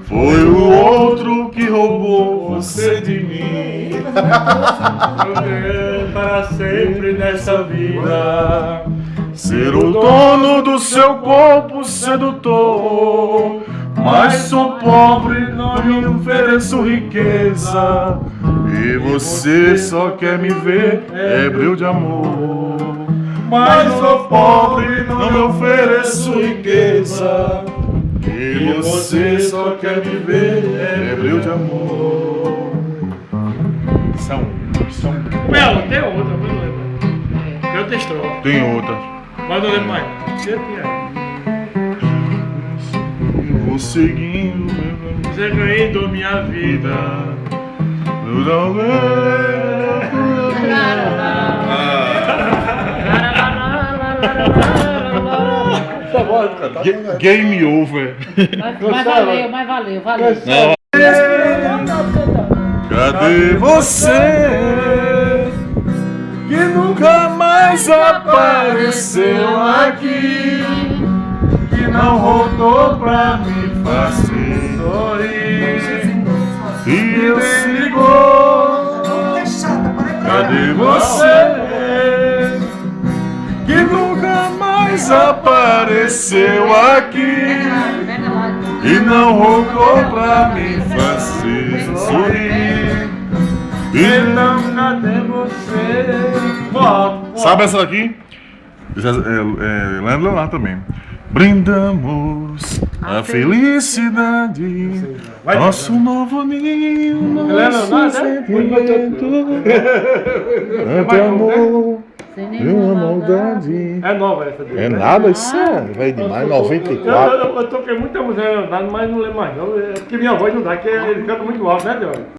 Foi o outro que roubou você de mim. Para sempre nessa vida. Ser o dono do seu corpo sedutor. Mas sou pobre, não lhe ofereço riqueza. E você só quer me ver ébrio de amor. Mas sou pobre, não lhe ofereço riqueza. E você só quer me ver ébrio de amor. São. Melo, tem outra, mas não lembro. Tem outra estrofe. Tem outra. Mas não lembro mais. Eu Vou seguindo Você ganhando minha vida. Game over. Mas valeu. Cadê você que nunca mais apareceu aqui, que não voltou pra me fazer sorrir? E eu sigo. Cadê você que nunca mais apareceu aqui e não voltou pra me fazer sorrir? E não cadê você? Sabe essa daqui? Lembra lá também. Brindamos a felicidade, nosso novo ninho, nosso sentimento, tanto amor e uma maldade. É nova essa dele. É nada, isso é velho demais, 94. Eu toquei muita música, mas não lembro mais não. É porque minha voz não dá, que ele canta muito alto, né, Deus?